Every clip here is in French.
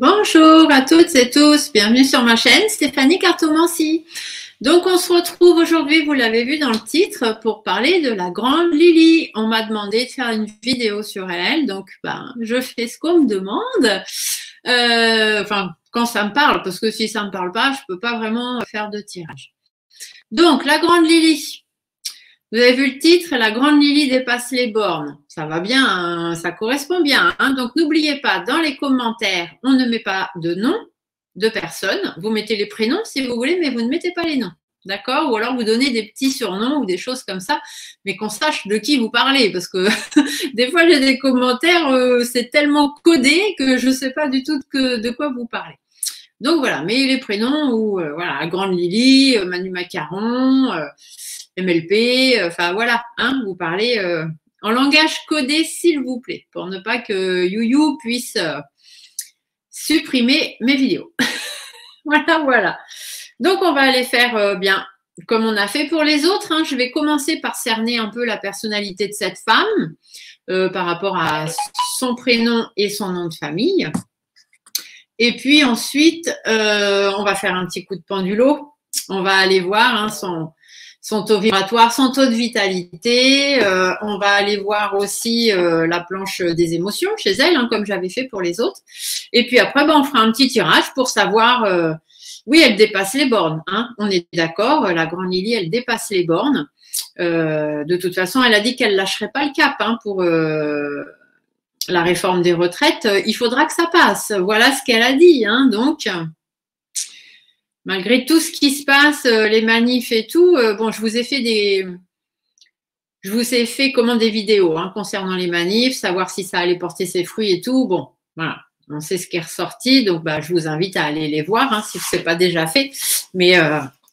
Bonjour à toutes et tous, bienvenue sur ma chaîne Stéphanie Cartomancie. Donc on se retrouve aujourd'hui, vous l'avez vu dans le titre, pour parler de la grande Lily. On m'a demandé de faire une vidéo sur elle, donc je fais ce qu'on me demande. Quand ça me parle, parce que si ça me parle pas, je peux pas vraiment faire de tirage. Donc la grande Lily. Vous avez vu le titre, la grande Lily dépasse les bornes. Ça va bien, hein, ça correspond bien. Hein. Donc n'oubliez pas, dans les commentaires, on ne met pas de nom de personne. Vous mettez les prénoms si vous voulez, mais vous ne mettez pas les noms. D'accord? Ou alors vous donnez des petits surnoms ou des choses comme ça, mais qu'on sache de qui vous parlez. Parce que des fois, j'ai des commentaires, c'est tellement codé que je ne sais pas du tout de quoi vous parlez. Donc voilà, mais les prénoms ou voilà, grande Lily, Manu Macaron, MLP, voilà, hein, vous parlez en langage codé, s'il vous plaît, pour ne pas que YouYou puisse supprimer mes vidéos. Voilà. Donc, on va aller faire bien comme on a fait pour les autres. Hein. Je vais commencer par cerner un peu la personnalité de cette femme par rapport à son prénom et son nom de famille. Et puis ensuite, on va faire un petit coup de pendulo. On va aller voir hein, son taux vibratoire, son taux de vitalité. On va aller voir aussi la planche des émotions chez elle, hein, comme j'avais fait pour les autres. Et puis après, on fera un petit tirage pour savoir, oui, elle dépasse les bornes. Hein, on est d'accord, la grande Lily, elle dépasse les bornes. De toute façon, elle a dit qu'elle lâcherait pas le cap hein, pour la réforme des retraites. Il faudra que ça passe. Voilà ce qu'elle a dit. Hein, donc… Malgré tout ce qui se passe, les manifs et tout, je vous ai fait des vidéos hein, concernant les manifs, savoir si ça allait porter ses fruits et tout. Bon, voilà, on sait ce qui est ressorti, donc je vous invite à aller les voir hein, si ce n'est pas déjà fait. Mais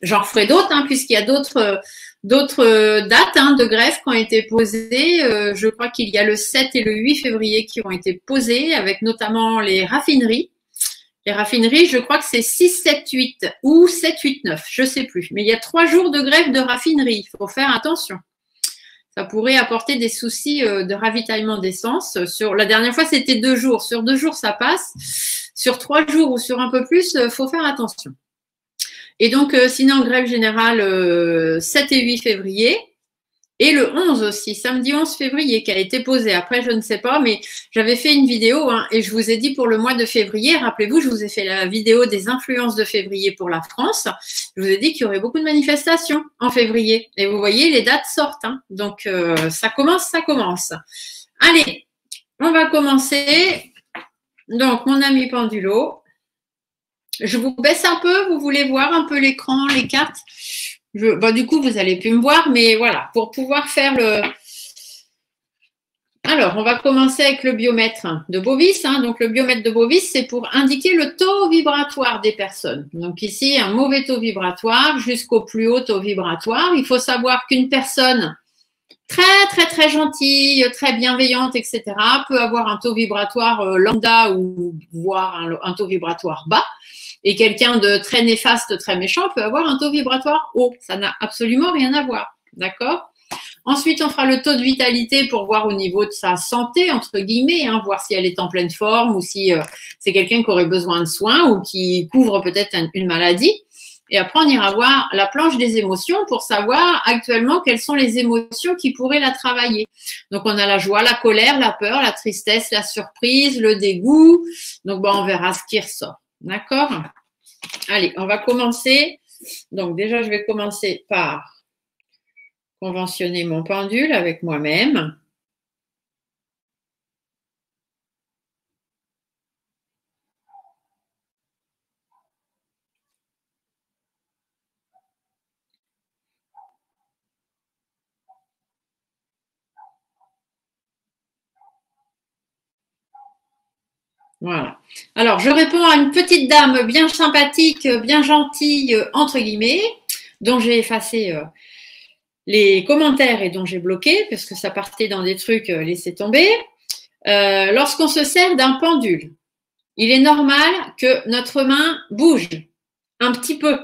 j'en referai d'autres, hein, puisqu'il y a d'autres dates hein, de grève qui ont été posées. Je crois qu'il y a le 7 et le 8 février qui ont été posées, avec notamment les raffineries. Les raffineries, je crois que c'est 6, 7, 8 ou 7, 8, 9, je ne sais plus. Mais il y a 3 jours de grève de raffinerie, il faut faire attention. Ça pourrait apporter des soucis de ravitaillement d'essence. La dernière fois, c'était 2 jours. Sur 2 jours, ça passe. Sur 3 jours ou sur un peu plus, il faut faire attention. Et donc, sinon, grève générale 7 et 8 février. Et le 11 aussi, samedi 11 février, qui a été posé. Après, je ne sais pas, mais j'avais fait une vidéo hein, et je vous ai dit pour le mois de février, rappelez-vous, je vous ai fait la vidéo des influences de février pour la France. Je vous ai dit qu'il y aurait beaucoup de manifestations en février. Et vous voyez, les dates sortent. Hein. Donc, ça commence. Allez, on va commencer. Donc, mon ami Pendulo. Je vous baisse un peu, vous voulez voir un peu l'écran, les cartes du coup, vous n'allez plus me voir, mais voilà, pour pouvoir faire le… Alors, on va commencer avec le biomètre de Bovis. Hein. Donc, le biomètre de Bovis, c'est pour indiquer le taux vibratoire des personnes. Donc, ici, un mauvais taux vibratoire jusqu'au plus haut taux vibratoire. Il faut savoir qu'une personne très gentille, très bienveillante, etc., peut avoir un taux vibratoire lambda ou voire un taux vibratoire bas. Et quelqu'un de très néfaste, très méchant peut avoir un taux vibratoire haut. Ça n'a absolument rien à voir. D'accord? Ensuite, on fera le taux de vitalité pour voir au niveau de sa santé, entre guillemets, hein, voir si elle est en pleine forme ou si c'est quelqu'un qui aurait besoin de soins ou qui couvre peut-être une maladie. Et après, on ira voir la planche des émotions pour savoir actuellement quelles sont les émotions qui pourraient la travailler. Donc, on a la joie, la colère, la peur, la tristesse, la surprise, le dégoût. Donc, on verra ce qui ressort. D'accord? Allez, on va commencer. Donc, déjà, je vais commencer par conventionner mon pendule avec moi-même. Voilà. Alors, je réponds à une petite dame bien sympathique, bien gentille, entre guillemets, dont j'ai effacé les commentaires et dont j'ai bloqué, parce que ça partait dans des trucs laissés tomber. Lorsqu'on se sert d'un pendule, il est normal que notre main bouge un petit peu.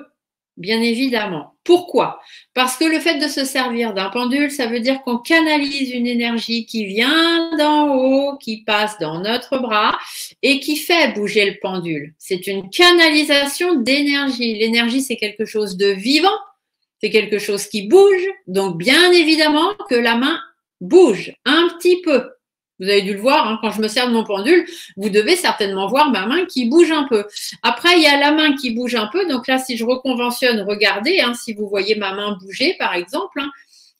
bien évidemment. Pourquoi? Parce que le fait de se servir d'un pendule, ça veut dire qu'on canalise une énergie qui vient d'en haut, qui passe dans notre bras et qui fait bouger le pendule. C'est une canalisation d'énergie. L'énergie, c'est quelque chose de vivant, c'est quelque chose qui bouge. Donc, bien évidemment que la main bouge un petit peu. Vous avez dû le voir, hein, quand je me sers de mon pendule, vous devez certainement voir ma main qui bouge un peu. Après, il y a la main qui bouge un peu. Donc là, si je reconventionne, regardez, hein, si vous voyez ma main bouger, par exemple, hein,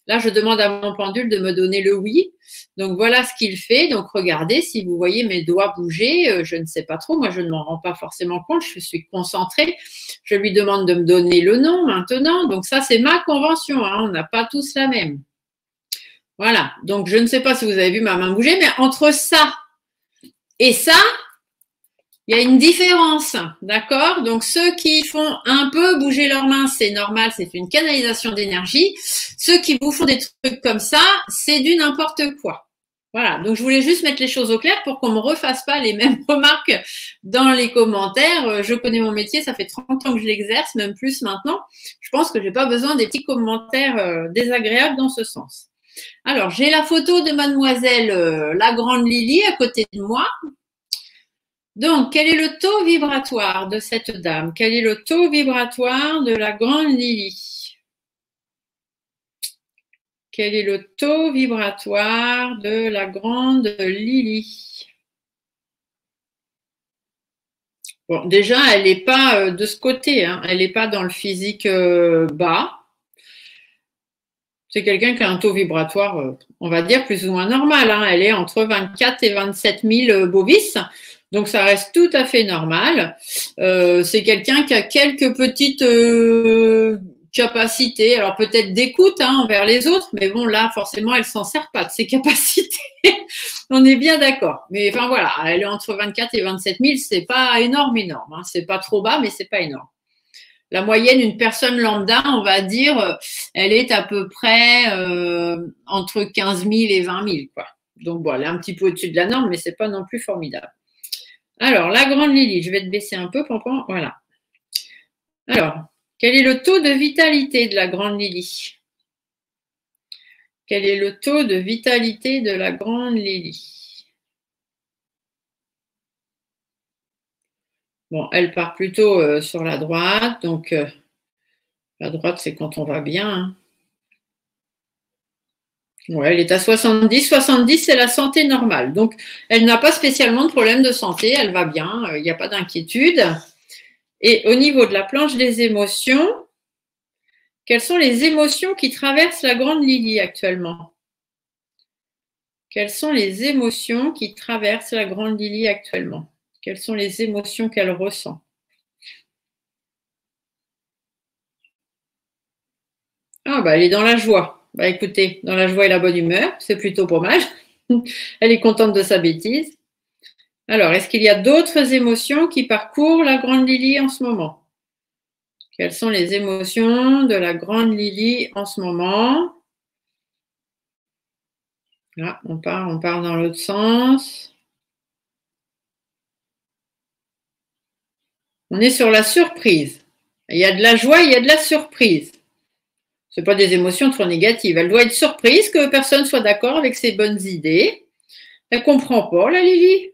là, je demande à mon pendule de me donner le oui. Donc voilà ce qu'il fait. Donc regardez, si vous voyez mes doigts bouger, je ne sais pas trop. Moi, je ne m'en rends pas forcément compte. Je suis concentrée. Je lui demande de me donner le nom maintenant. Donc ça, c'est ma convention. Hein, on n'a pas tous la même. Voilà, donc je ne sais pas si vous avez vu ma main bouger, mais entre ça et ça, il y a une différence, d'accord? Donc ceux qui font un peu bouger leurs mains, c'est normal, c'est une canalisation d'énergie. Ceux qui vous font des trucs comme ça, c'est du n'importe quoi. Voilà, donc je voulais juste mettre les choses au clair pour qu'on ne me refasse pas les mêmes remarques dans les commentaires. Je connais mon métier, ça fait 30 ans que je l'exerce, même plus maintenant. Je pense que je n'ai pas besoin des petits commentaires désagréables dans ce sens. Alors, j'ai la photo de mademoiselle la grande Lily à côté de moi. Donc, quel est le taux vibratoire de cette dame? Quel est le taux vibratoire de la grande Lily? Quel est le taux vibratoire de la grande Lily? Bon, déjà, elle n'est pas de ce côté, hein. Elle n'est pas dans le physique bas. C'est quelqu'un qui a un taux vibratoire, on va dire, plus ou moins normal. Hein. Elle est entre 24 et 27 000 bovis. Donc, ça reste tout à fait normal. C'est quelqu'un qui a quelques petites capacités. Alors, peut-être d'écoute envers les autres. Mais bon, là, forcément, elle ne s'en sert pas de ses capacités. On est bien d'accord. Mais enfin, voilà, elle est entre 24 et 27 000. C'est pas énorme. Hein. C'est pas trop bas, mais c'est pas énorme. La moyenne, une personne lambda, on va dire, elle est à peu près entre 15 000 et 20 000, quoi. Donc, bon, elle est un petit peu au-dessus de la norme, mais c'est pas non plus formidable. Alors, la grande Lily, je vais te baisser un peu, Pampan, voilà. Alors, quel est le taux de vitalité de la grande Lily? Quel est le taux de vitalité de la grande Lily? Bon, elle part plutôt sur la droite, donc la droite, c'est quand on va bien. Hein. Ouais, elle est à 70. 70, c'est la santé normale. Donc, elle n'a pas spécialement de problème de santé, elle va bien, il n'y a pas d'inquiétude. Et au niveau de la planche des émotions, quelles sont les émotions qui traversent la grande Lily actuellement? Quelles sont les émotions qui traversent la grande Lily actuellement? Quelles sont les émotions qu'elle ressent? Ah, bah, elle est dans la joie. Bah, écoutez, dans la joie et la bonne humeur, c'est plutôt pas mal. Elle est contente de sa bêtise. Alors, est-ce qu'il y a d'autres émotions qui parcourent la grande Lily en ce moment? Quelles sont les émotions de la grande Lily en ce moment? Là, on part dans l'autre sens. On est sur la surprise. Il y a de la joie, il y a de la surprise. Ce pas des émotions trop négatives. Elle doit être surprise que personne soit d'accord avec ses bonnes idées. Elle ne comprend pas, la Lily.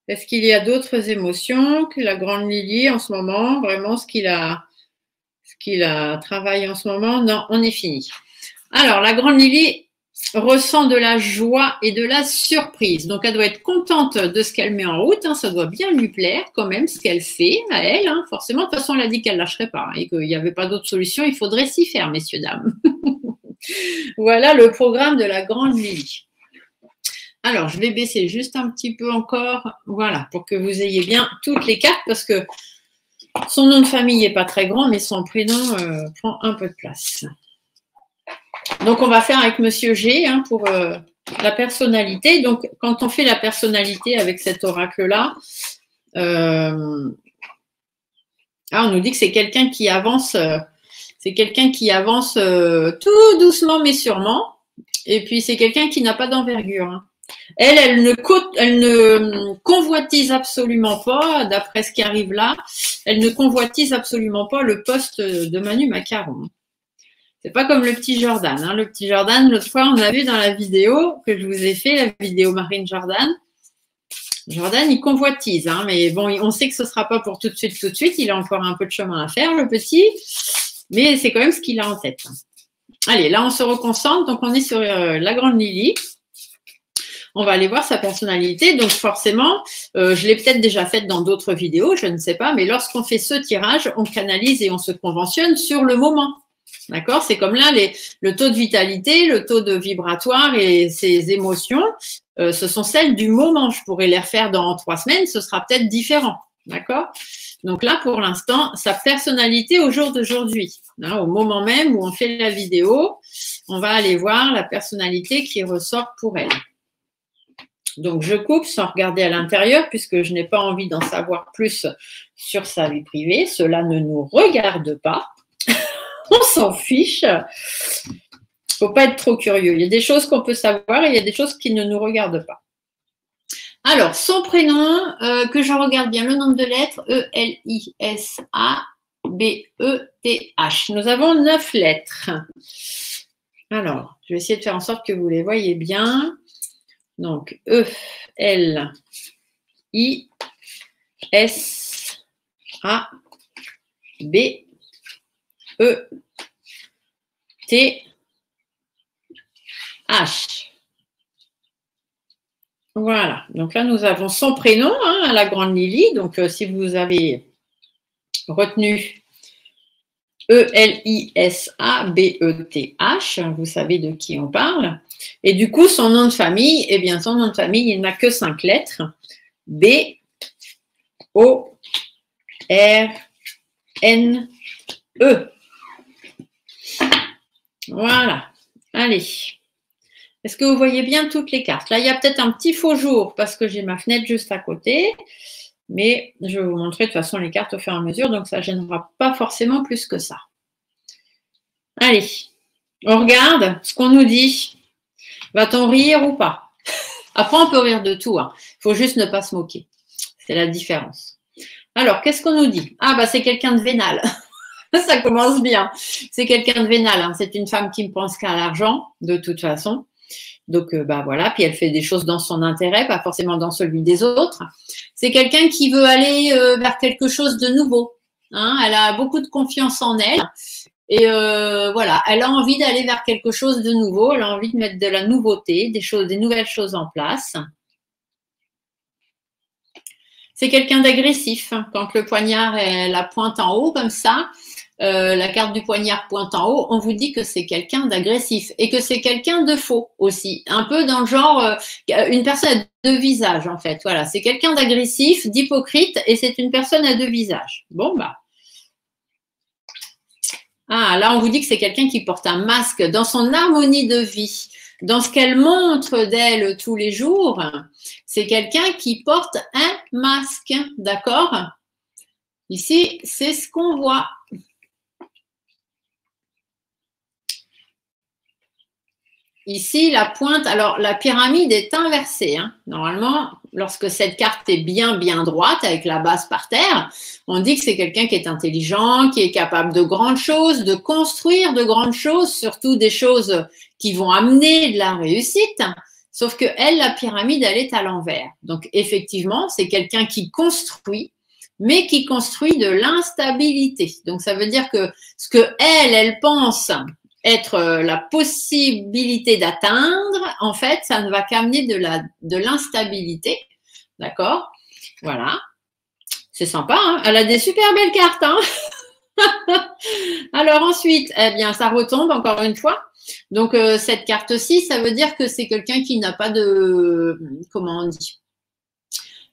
Est-ce qu'il y a d'autres émotions que la grande Lily en ce moment? Vraiment, ce qu'il a travaillé en ce moment? Non, on est fini. Alors, la grande Lily ressent de la joie et de la surprise. Donc, elle doit être contente de ce qu'elle met en route. Hein. Ça doit bien lui plaire quand même ce qu'elle fait à elle. Hein. Forcément, de toute façon, elle a dit qu'elle ne lâcherait pas hein, et qu'il n'y avait pas d'autre solution. Il faudrait s'y faire, messieurs, dames. Voilà le programme de la grande Lily. Alors, je vais baisser juste un petit peu encore, voilà, pour que vous ayez bien toutes les cartes, parce que son nom de famille n'est pas très grand, mais son prénom prend un peu de place. Donc, on va faire avec Monsieur G hein, pour la personnalité. Donc, quand on fait la personnalité avec cet oracle-là, on nous dit que c'est quelqu'un qui avance, tout doucement mais sûrement. Et puis, c'est quelqu'un qui n'a pas d'envergure. Hein. Elle ne convoitise absolument pas, d'après ce qui arrive là, elle ne convoitise absolument pas le poste de Manu Macaron. C'est pas comme le petit Jordan. Hein. Le petit Jordan, l'autre fois, on a vu dans la vidéo que je vous ai fait, la vidéo Marine Jordan. Jordan, il convoitise, hein, mais bon, on sait que ce ne sera pas pour tout de suite. Il a encore un peu de chemin à faire, le petit, mais c'est quand même ce qu'il a en tête. Allez, là, on se reconcentre. Donc, on est sur la grande Lily. On va aller voir sa personnalité. Donc, forcément, je l'ai peut-être déjà faite dans d'autres vidéos, je ne sais pas, mais lorsqu'on fait ce tirage, on canalise et on se conventionne sur le moment. D'accord? C'est comme là, le taux de vitalité, le taux de vibratoire et ses émotions, ce sont celles du moment. Je pourrais les refaire dans 3 semaines, ce sera peut-être différent. D'accord? Donc là, pour l'instant, sa personnalité au jour d'aujourd'hui, hein, au moment même où on fait la vidéo, on va aller voir la personnalité qui ressort pour elle. Donc, je coupe sans regarder à l'intérieur puisque je n'ai pas envie d'en savoir plus sur sa vie privée. Cela ne nous regarde pas. On s'en fiche. Il ne faut pas être trop curieux. Il y a des choses qu'on peut savoir et il y a des choses qui ne nous regardent pas. Alors, son prénom, que je regarde bien, le nombre de lettres, E-L-I-S-A-B-E-T-H. Nous avons 9 lettres. Alors, je vais essayer de faire en sorte que vous les voyez bien. Donc, E-L-I-S-A-B-E-T-H. Voilà. Donc là, nous avons son prénom, hein, la grande Lily. Donc, si vous avez retenu E-L-I-S-A-B-E-T-H, vous savez de qui on parle. Et du coup, son nom de famille, eh bien, son nom de famille, il n'a que 5 lettres. B-O-R-N-E. Voilà. Allez. Est-ce que vous voyez bien toutes les cartes? Là, il y a peut-être un petit faux jour parce que j'ai ma fenêtre juste à côté. Mais je vais vous montrer de toute façon les cartes au fur et à mesure. Donc, ça ne gênera pas forcément plus que ça. Allez. On regarde ce qu'on nous dit. Va-t-on rire ou pas? Après, on peut rire de tout. Il faut juste ne pas se moquer. C'est la différence. Alors, qu'est-ce qu'on nous dit? Ah, bah, c'est quelqu'un de vénal. Ça commence bien. C'est quelqu'un de vénal. Hein. C'est une femme qui ne pense qu'à l'argent, de toute façon. Donc, bah voilà. Puis, elle fait des choses dans son intérêt, pas forcément dans celui des autres. C'est quelqu'un qui veut aller vers quelque chose de nouveau. Hein. Elle a beaucoup de confiance en elle. Et voilà, elle a envie d'aller vers quelque chose de nouveau, elle a envie de mettre de la nouveauté, des nouvelles choses en place. C'est quelqu'un d'agressif. Quand le poignard est la pointe en haut comme ça, la carte du poignard pointe en haut, on vous dit que c'est quelqu'un d'agressif et que c'est quelqu'un de faux aussi. Un peu dans le genre, une personne à 2 visages en fait. Voilà, c'est quelqu'un d'agressif, d'hypocrite et c'est une personne à 2 visages. Bon, bah. Ah, là, on vous dit que c'est quelqu'un qui porte un masque dans son harmonie de vie, dans ce qu'elle montre d'elle tous les jours. C'est quelqu'un qui porte un masque, d'accord? Ici, c'est ce qu'on voit. Ici, la pointe, alors la pyramide est inversée. Hein. Normalement, lorsque cette carte est bien droite, avec la base par terre, on dit que c'est quelqu'un qui est intelligent, qui est capable de grandes choses, de construire de grandes choses, surtout des choses qui vont amener de la réussite. Sauf que elle, la pyramide, elle est à l'envers. Donc, effectivement, c'est quelqu'un qui construit, mais qui construit de l'instabilité. Donc, ça veut dire que ce que elle pense être la possibilité d'atteindre, en fait, ça ne va qu'amener de l'instabilité. D'accord? Voilà. C'est sympa, hein? Elle a des super belles cartes, hein? Alors ensuite, eh bien, ça retombe encore une fois. Donc, cette carte-ci, ça veut dire que c'est quelqu'un qui n'a pas de… Comment on dit?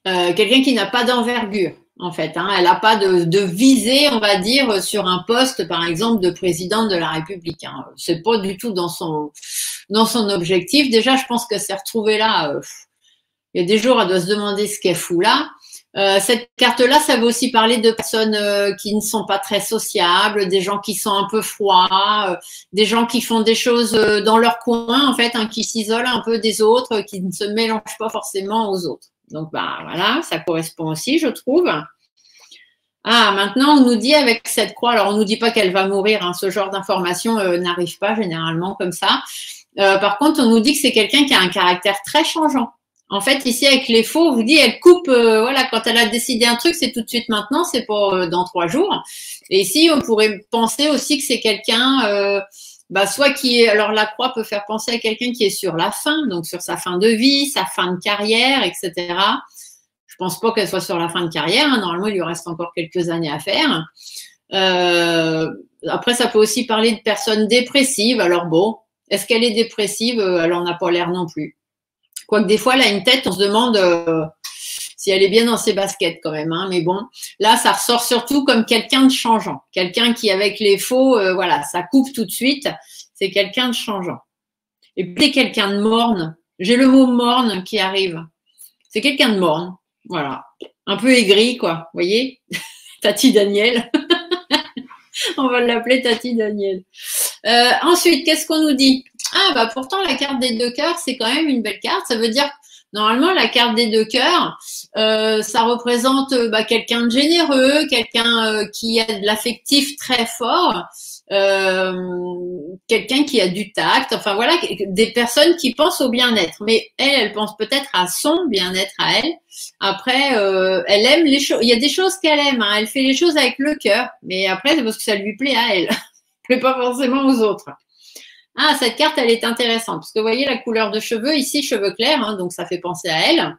Quelqu'un qui n'a pas d'envergure. En fait, hein, elle n'a pas de visée, on va dire, sur un poste, par exemple, de présidente de la République. Hein. C'est pas du tout dans son objectif. Déjà, je pense qu'elle s'est retrouvée là. Il y a des jours, elle doit se demander ce qu'elle fout là. Cette carte-là, ça veut aussi parler de personnes qui ne sont pas très sociables, des gens qui sont un peu froids, des gens qui font des choses dans leur coin, en fait, hein, qui s'isolent un peu des autres, qui ne se mélangent pas forcément aux autres. Donc, bah voilà, ça correspond aussi, je trouve. Ah, maintenant, on nous dit avec cette croix, alors on ne nous dit pas qu'elle va mourir, hein, ce genre d'information n'arrive pas généralement comme ça. Par contre, on nous dit que c'est quelqu'un qui a un caractère très changeant. En fait, ici, avec les faux, on vous dit, elle coupe, voilà, quand elle a décidé un truc, c'est tout de suite maintenant, c'est pas dans 3 jours. Et ici, on pourrait penser aussi que c'est quelqu'un, soit qui est, alors la croix peut faire penser à quelqu'un qui est sur la fin, donc sur sa fin de vie, sa fin de carrière, etc. Je pense pas qu'elle soit sur la fin de carrière, hein. Normalement, il lui reste encore quelques années à faire. Après, ça peut aussi parler de personnes dépressives. Alors bon, est-ce qu'elle est dépressive? Elle en a pas l'air non plus. Quoique des fois, elle a une tête, on se demande si elle est bien dans ses baskets quand même. Hein. Mais bon, là, ça ressort surtout comme quelqu'un de changeant. Quelqu'un qui, avec les faux, voilà, ça coupe tout de suite. C'est quelqu'un de changeant. Et puis, quelqu'un de morne. J'ai le mot morne qui arrive. C'est quelqu'un de morne. Voilà. Un peu aigri, quoi. Vous voyez? Tati Daniel. On va l'appeler Tati Daniel. Ensuite, qu'est-ce qu'on nous dit? Ah, bah pourtant, la carte des 2 cœurs, c'est quand même une belle carte. Ça veut dire, normalement, la carte des 2 cœurs, ça représente quelqu'un de généreux, quelqu'un qui a de l'affectif très fort, quelqu'un qui a du tact. Enfin, voilà, des personnes qui pensent au bien-être. Mais elle pense peut-être à son bien-être à elle. Après, elle aime les choses. Il y a des choses qu'elle aime. Hein. Elle fait les choses avec le cœur. Mais après, c'est parce que ça lui plaît à elle. Mais pas forcément aux autres. Ah, cette carte, elle est intéressante. Parce que vous voyez la couleur de cheveux, ici, cheveux clairs, hein, donc ça fait penser à elle.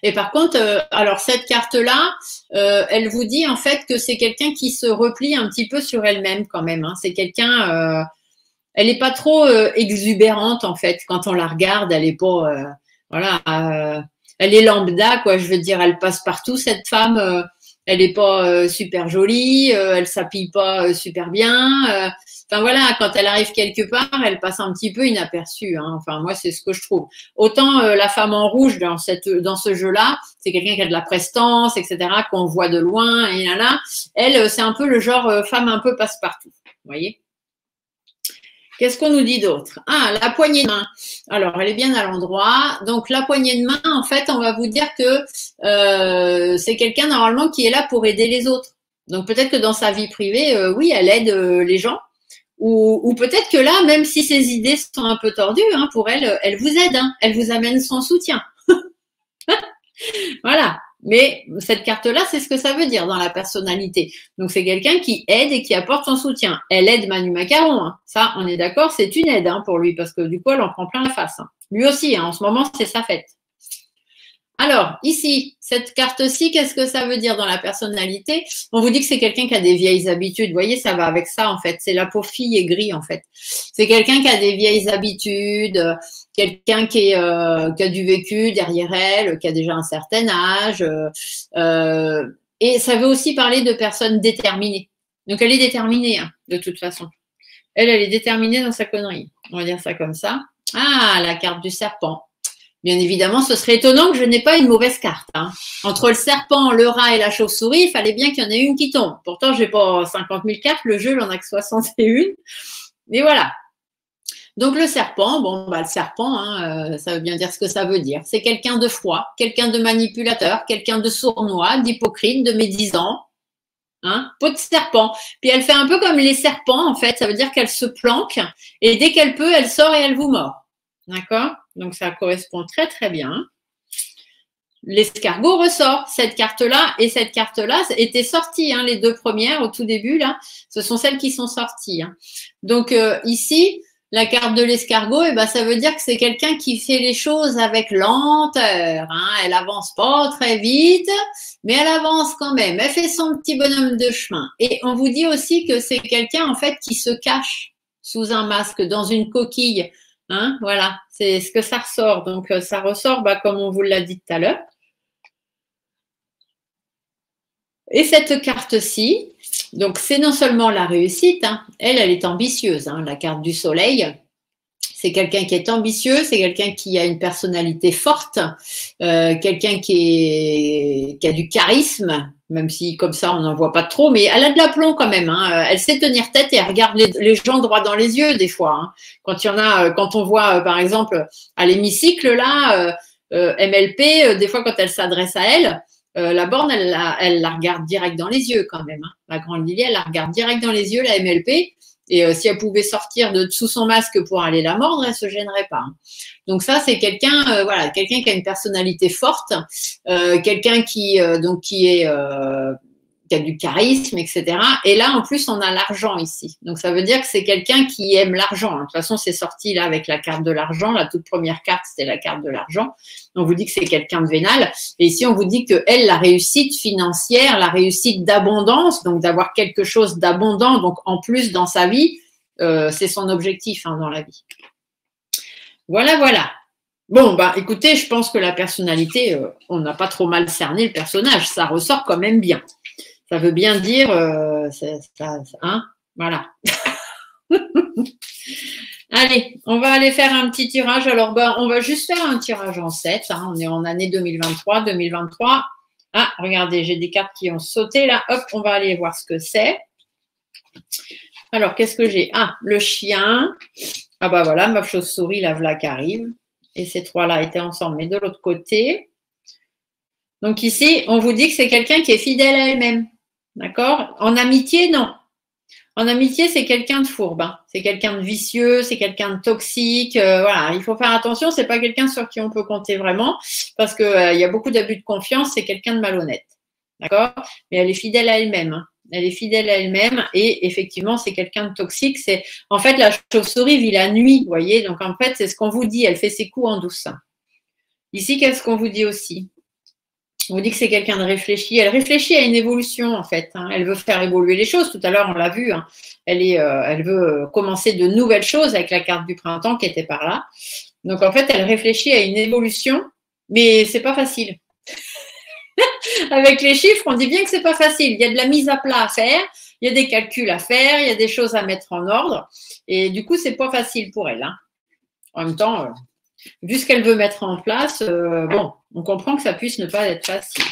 Et par contre, alors cette carte-là, elle vous dit en fait que c'est quelqu'un qui se replie un petit peu sur elle-même quand même. Hein. C'est quelqu'un, elle n'est pas trop exubérante en fait. Quand on la regarde, elle est pas, voilà, elle est lambda quoi. Je veux dire, elle passe partout cette femme. Elle n'est pas super jolie, elle s'habille pas super bien. Enfin voilà, quand elle arrive quelque part, elle passe un petit peu inaperçue. Hein. Enfin moi, c'est ce que je trouve. Autant la femme en rouge dans ce jeu-là, c'est quelqu'un qui a de la prestance, etc., qu'on voit de loin. Et là, elle, c'est un peu le genre femme un peu passe-partout. Vous voyez? Qu'est-ce qu'on nous dit d'autre? Ah, la poignée de main. Alors, elle est bien à l'endroit. Donc, la poignée de main, en fait, on va vous dire que c'est quelqu'un normalement qui est là pour aider les autres. Donc, peut-être que dans sa vie privée, oui, elle aide les gens. Ou peut-être que là, même si ses idées sont un peu tordues, hein, pour elle, elle vous aide. Hein, elle vous amène son soutien. Voilà. Mais cette carte-là, c'est ce que ça veut dire dans la personnalité. Donc, c'est quelqu'un qui aide et qui apporte son soutien. Elle aide Manu Macaron. Hein. Ça, on est d'accord, c'est une aide hein, pour lui parce que du coup, elle en prend plein la face. Hein. Lui aussi, hein, en ce moment, c'est sa fête. Alors, ici, cette carte-ci, qu'est-ce que ça veut dire dans la personnalité? On vous dit que c'est quelqu'un qui a des vieilles habitudes. Vous voyez, ça va avec ça, en fait. C'est la pauvre fille aigrie, en fait. C'est quelqu'un qui a des vieilles habitudes, quelqu'un qui a du vécu derrière elle, qui a déjà un certain âge. Et ça veut aussi parler de personnes déterminées. Donc, elle est déterminée, hein, de toute façon. Elle est déterminée dans sa connerie. On va dire ça comme ça. Ah, la carte du serpent. Bien évidemment, ce serait étonnant que je n'ai pas une mauvaise carte. Hein. Entre le serpent, le rat et la chauve-souris, il fallait bien qu'il y en ait une qui tombe. Pourtant, je n'ai pas 50 000 cartes, le jeu, il en a que 61. Mais voilà. Donc, le serpent, bon, bah, le serpent, hein, ça veut bien dire ce que ça veut dire. C'est quelqu'un de froid, quelqu'un de manipulateur, quelqu'un de sournois, d'hypocrite, de médisant. Hein, peau de serpent. Puis elle fait un peu comme les serpents, en fait. Ça veut dire qu'elle se planque et dès qu'elle peut, elle sort et elle vous mord. D'accord? Donc, ça correspond très, très bien. L'escargot ressort. Cette carte-là et cette carte-là étaient sorties, hein, les 2 premières au tout début, là. Ce sont celles qui sont sorties. Hein. Donc, ici, la carte de l'escargot, eh ben, ça veut dire que c'est quelqu'un qui fait les choses avec lenteur. Hein. Elle avance pas très vite, mais elle avance quand même. Elle fait son petit bonhomme de chemin. Et on vous dit aussi que c'est quelqu'un, en fait, qui se cache sous un masque, dans une coquille. Hein, voilà, c'est ce que ça ressort. Donc, ça ressort, comme on vous l'a dit tout à l'heure. Et cette carte-ci, donc c'est non seulement la réussite, hein, elle est ambitieuse, hein, la carte du soleil. C'est quelqu'un qui est ambitieux, c'est quelqu'un qui a une personnalité forte, quelqu'un qui a du charisme, même si comme ça on n'en voit pas trop, mais elle a de l'aplomb quand même. Hein. Elle sait tenir tête et elle regarde les gens droit dans les yeux des fois. Hein. Quand on voit par exemple à l'hémicycle là, MLP, des fois quand elle s'adresse à elle, la borne, elle la regarde direct dans les yeux quand même. Hein. La grande Lily, elle la regarde direct dans les yeux, la MLP. Et si elle pouvait sortir de sous son masque pour aller la mordre, elle se gênerait pas. Hein. Donc ça, c'est quelqu'un, voilà, quelqu'un qui a une personnalité forte, quelqu'un qui a du charisme, etc. Et là, en plus, on a l'argent ici. Donc ça veut dire que c'est quelqu'un qui aime l'argent. Hein. De toute façon, c'est sorti là avec la carte de l'argent. La toute première carte, c'était la carte de l'argent. On vous dit que c'est quelqu'un de vénal. Et ici, on vous dit que elle, la réussite financière, la réussite d'abondance, donc d'avoir quelque chose d'abondant, donc en plus dans sa vie, c'est son objectif hein, dans la vie. Voilà, voilà. Bon, bah, écoutez, je pense que la personnalité, on n'a pas trop mal cerné le personnage. Ça ressort quand même bien. Ça veut bien dire, hein, voilà. Allez, on va aller faire un petit tirage. Alors, ben, on va juste faire un tirage en 7. Hein. On est en année 2023. 2023. Ah, regardez, j'ai des cartes qui ont sauté là. Hop, on va aller voir ce que c'est. Alors, qu'est-ce que j'ai? Ah, le chien. Ah, bah voilà, ma chauve-souris, la voilà qui arrive. Et ces trois-là étaient ensemble, mais de l'autre côté. Donc ici, on vous dit que c'est quelqu'un qui est fidèle à elle-même. D'accord? En amitié, non. En amitié, c'est quelqu'un de fourbe. Hein. C'est quelqu'un de vicieux, c'est quelqu'un de toxique. Voilà, il faut faire attention. C'est pas quelqu'un sur qui on peut compter vraiment, parce que il y a beaucoup d'abus de confiance. C'est quelqu'un de malhonnête. D'accord? Mais elle est fidèle à elle-même. Hein. Elle est fidèle à elle-même et effectivement, c'est quelqu'un de toxique. C'est en fait la chauve-souris vit la nuit, vous voyez. Donc en fait, c'est ce qu'on vous dit. Elle fait ses coups en douce. Ici, qu'est-ce qu'on vous dit aussi? On vous dit que c'est quelqu'un de réfléchi. Elle réfléchit à une évolution, en fait. Hein. Elle veut faire évoluer les choses. Tout à l'heure, on l'a vu. Hein. Elle veut commencer de nouvelles choses avec la carte du printemps qui était par là. Donc, en fait, elle réfléchit à une évolution, mais c'est pas facile. Avec les chiffres, on dit bien que c'est pas facile. Il y a de la mise à plat à faire, il y a des calculs à faire, il y a des choses à mettre en ordre. Et du coup, c'est pas facile pour elle. Hein. En même temps, vu ce qu'elle veut mettre en place, bon, on comprend que ça puisse ne pas être facile.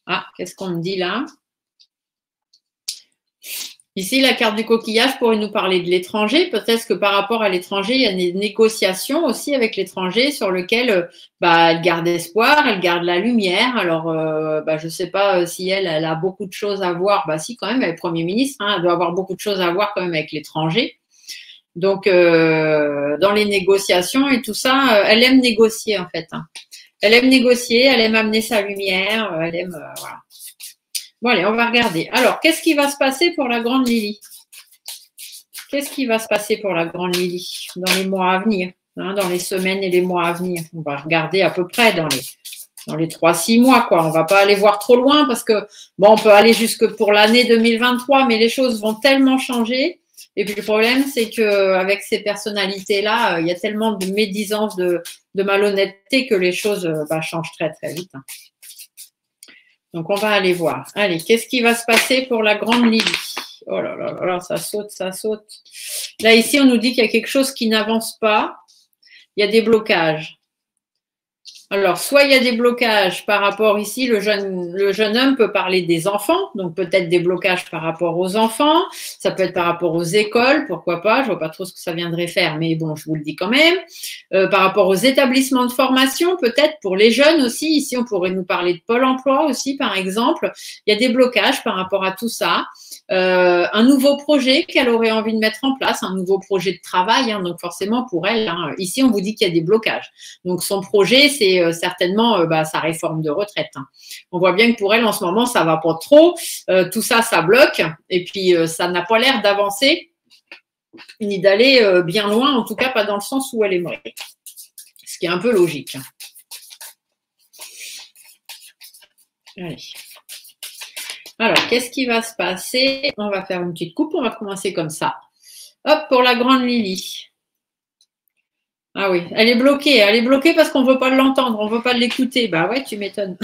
Ah, qu'est-ce qu'on me dit là? Ici, la carte du coquillage pourrait nous parler de l'étranger. Peut-être que par rapport à l'étranger, il y a des négociations aussi avec l'étranger sur lesquelles elle garde espoir, elle garde la lumière. Alors, je ne sais pas si elle a beaucoup de choses à voir. Bah, si, quand même, elle est Premier ministre. Hein, elle doit avoir beaucoup de choses à voir quand même avec l'étranger. Donc, dans les négociations et tout ça, elle aime négocier en fait. Hein. Elle aime négocier, elle aime amener sa lumière, elle aime… voilà. Bon, allez, on va regarder. Alors, qu'est-ce qui va se passer pour la grande Lily? Qu'est-ce qui va se passer pour la grande Lily dans les mois à venir, hein, dans les semaines et les mois à venir? On va regarder à peu près dans les 3-6 mois, quoi. On va pas aller voir trop loin parce que, bon, on peut aller jusque pour l'année 2023, mais les choses vont tellement changer. Et puis le problème, c'est qu'avec ces personnalités-là, il y a tellement de médisance, de malhonnêteté que les choses changent très, très vite. Hein. Donc, on va aller voir. Allez, qu'est-ce qui va se passer pour la grande Lily? Oh là là là, ça saute, ça saute. Là, ici, on nous dit qu'il y a quelque chose qui n'avance pas. Il y a des blocages. Alors, soit il y a des blocages par rapport ici, le jeune homme peut parler des enfants, donc peut-être des blocages par rapport aux enfants, ça peut être par rapport aux écoles, pourquoi pas, je vois pas trop ce que ça viendrait faire, mais bon, je vous le dis quand même. Par rapport aux établissements de formation, peut-être pour les jeunes aussi, ici on pourrait nous parler de Pôle emploi aussi, par exemple. Il y a des blocages par rapport à tout ça. Un nouveau projet qu'elle aurait envie de mettre en place, un nouveau projet de travail, hein, donc forcément pour elle, hein, ici on vous dit qu'il y a des blocages. Donc son projet, c'est certainement sa réforme de retraite. Hein. On voit bien que pour elle en ce moment, ça va pas trop, tout ça, ça bloque, et puis ça n'a pas l'air d'avancer, ni d'aller bien loin, en tout cas pas dans le sens où elle aimerait. Ce qui est un peu logique. Hein. Allez. Alors, qu'est-ce qui va se passer? On va faire une petite coupe, on va commencer comme ça. Hop, pour la grande Lily. Ah oui, elle est bloquée parce qu'on ne veut pas l'entendre, on ne veut pas l'écouter. Bah ouais, tu m'étonnes.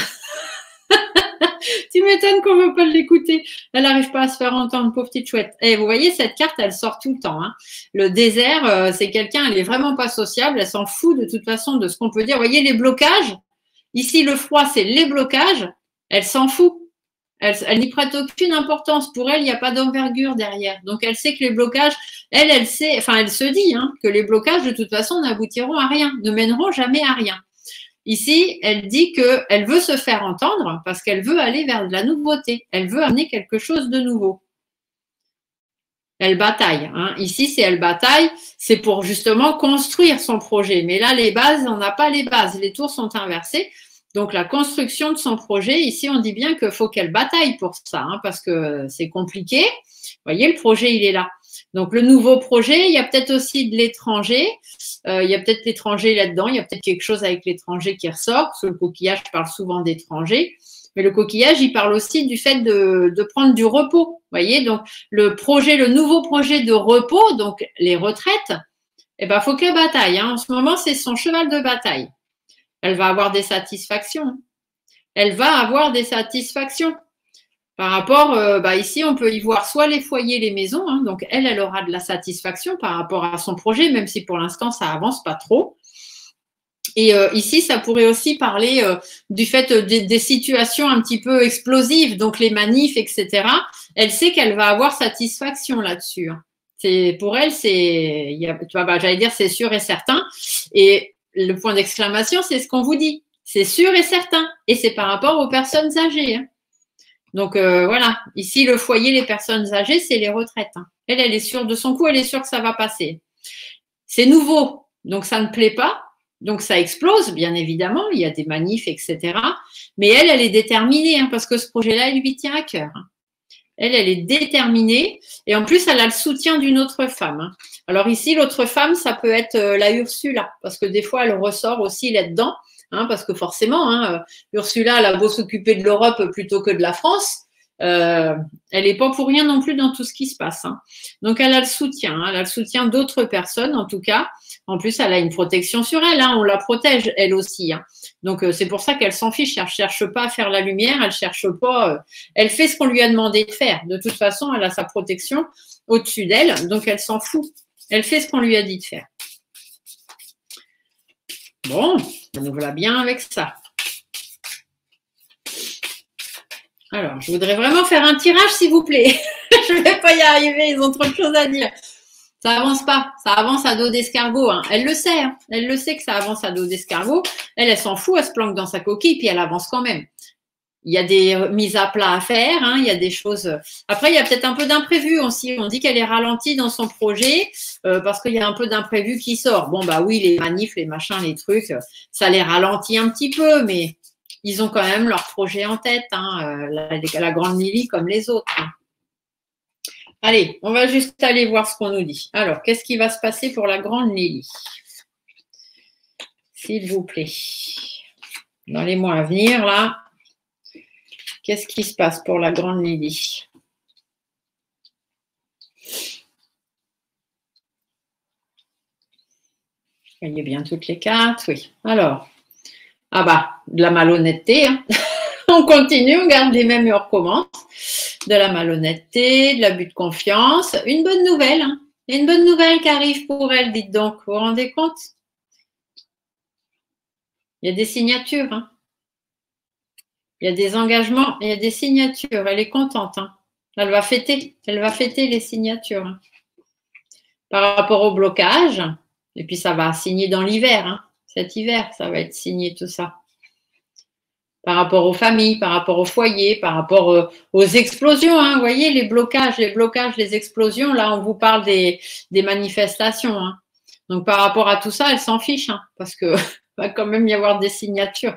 Tu m'étonnes qu'on ne veut pas l'écouter. Elle n'arrive pas à se faire entendre, pauvre petite chouette. Et vous voyez, cette carte, elle sort tout le temps. Hein. Le désert, c'est quelqu'un, elle est vraiment pas sociable. Elle s'en fout de toute façon de ce qu'on peut dire. Vous voyez, les blocages. Ici, le froid, c'est les blocages. Elle s'en fout. Elle n'y prête aucune importance. Pour elle, il n'y a pas d'envergure derrière. Donc, elle sait que les blocages, elle sait, enfin, elle se dit hein, que les blocages, de toute façon, n'aboutiront à rien, ne mèneront jamais à rien. Ici, elle dit qu'elle veut se faire entendre parce qu'elle veut aller vers de la nouveauté. Elle veut amener quelque chose de nouveau. Elle bataille. Hein. Ici, c'est elle bataille, c'est pour justement construire son projet. Mais là, les bases, on n'a pas les bases. Les tours sont inversées. Donc, la construction de son projet, ici, on dit bien qu'il faut qu'elle bataille pour ça, hein, parce que c'est compliqué. Vous voyez, le projet, il est là. Donc, le nouveau projet, il y a peut-être aussi de l'étranger. Il y a peut-être l'étranger là-dedans. Il y a peut-être quelque chose avec l'étranger qui ressort, parce que le coquillage parle souvent d'étranger. Mais le coquillage, il parle aussi du fait de prendre du repos. Vous voyez, donc, le nouveau projet de repos, donc les retraites, eh ben, faut qu'elle bataille. Hein. En ce moment, c'est son cheval de bataille. Elle va avoir des satisfactions. Elle va avoir des satisfactions. Par rapport, ici, on peut y voir soit les foyers, les maisons. Hein, donc, elle aura de la satisfaction par rapport à son projet, même si pour l'instant, ça avance pas trop. Et ici, ça pourrait aussi parler du fait des situations un petit peu explosives, donc les manifs, etc. Elle sait qu'elle va avoir satisfaction là-dessus. Pour elle, j'allais dire, c'est sûr et certain. Et le point d'exclamation, c'est ce qu'on vous dit. C'est sûr et certain. Et c'est par rapport aux personnes âgées. Hein. Donc, voilà. Ici, le foyer, les personnes âgées, c'est les retraites. Hein. Elle est sûre de son coup, elle est sûre que ça va passer. C'est nouveau, donc ça ne plaît pas. Donc, ça explose, bien évidemment. Il y a des manifs, etc. Mais elle est déterminée, hein, parce que ce projet-là, il lui tient à cœur. Hein. Elle est déterminée. Et en plus, elle a le soutien d'une autre femme. Hein. Alors ici, l'autre femme, ça peut être la Ursula, parce que des fois, elle ressort aussi là-dedans, hein, parce que forcément, hein, Ursula, elle a beau s'occuper de l'Europe plutôt que de la France, elle n'est pas pour rien non plus dans tout ce qui se passe. Hein. Donc, elle a le soutien, hein, elle a le soutien d'autres personnes, en tout cas. En plus, elle a une protection sur elle, hein, on la protège, elle aussi. Hein. Donc, c'est pour ça qu'elle s'en fiche, elle ne cherche pas à faire la lumière, elle cherche pas, elle fait ce qu'on lui a demandé de faire. De toute façon, elle a sa protection au-dessus d'elle, donc elle s'en fout. Elle fait ce qu'on lui a dit de faire. Bon, nous voilà bien avec ça. Alors, je voudrais vraiment faire un tirage, s'il vous plaît. Je ne vais pas y arriver, ils ont trop de choses à dire. Ça avance pas, ça avance à dos d'escargot. Hein. Elle le sait, hein. Elle le sait que ça avance à dos d'escargot. Elle s'en fout, elle se planque dans sa coquille, puis elle avance quand même. Il y a des mises à plat à faire, hein, il y a des choses. Après, il y a peut-être un peu d'imprévu aussi. On dit qu'elle est ralentie dans son projet parce qu'il y a un peu d'imprévu qui sort. Bon, bah oui, les manifs, les machins, les trucs, ça les ralentit un petit peu, mais ils ont quand même leur projet en tête, hein, la grande Lily comme les autres. Hein. Allez, on va juste aller voir ce qu'on nous dit. Alors, qu'est-ce qui va se passer pour la grande Lily? S'il vous plaît. Dans les mois à venir, là, qu'est-ce qui se passe pour la grande Lily? Vous voyez bien toutes les cartes, oui. Alors, de la malhonnêteté. Hein. On continue, on garde les mêmes et on recommence. De la malhonnêteté, de l'abus de confiance. Une bonne nouvelle. Hein. Il y a une bonne nouvelle qui arrive pour elle, dites donc. Vous vous rendez compte? Il y a des signatures. Hein. Il y a des engagements, il y a des signatures. Elle est contente. Hein. Elle va fêter les signatures. Hein. Par rapport au blocage, et puis ça va signer dans l'hiver. Hein. Cet hiver, ça va être signé tout ça. Par rapport aux familles, par rapport au foyer, par rapport aux explosions. Hein. Vous voyez, les blocages, les explosions. Là, on vous parle des manifestations. Hein. Donc, par rapport à tout ça, elle s'en fiche, hein, parce que va quand même y avoir des signatures.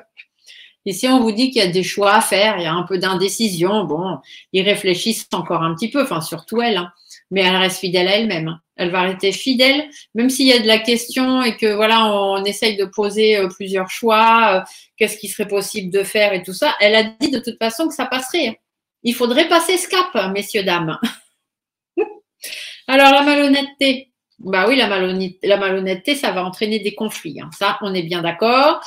Ici, on vous dit qu'il y a des choix à faire, il y a un peu d'indécision. Bon, ils réfléchissent encore un petit peu, enfin surtout elle, hein, mais elle reste fidèle à elle-même. Hein. Elle va rester fidèle, même s'il y a de la question et que voilà, on essaye de poser plusieurs choix, qu'est-ce qui serait possible de faire et tout ça. Elle a dit de toute façon que ça passerait. Il faudrait passer ce cap, messieurs, dames. Alors, la malhonnêteté. Bah oui, la malhonnêteté, ça va entraîner des conflits. Hein. Ça, on est bien d'accord.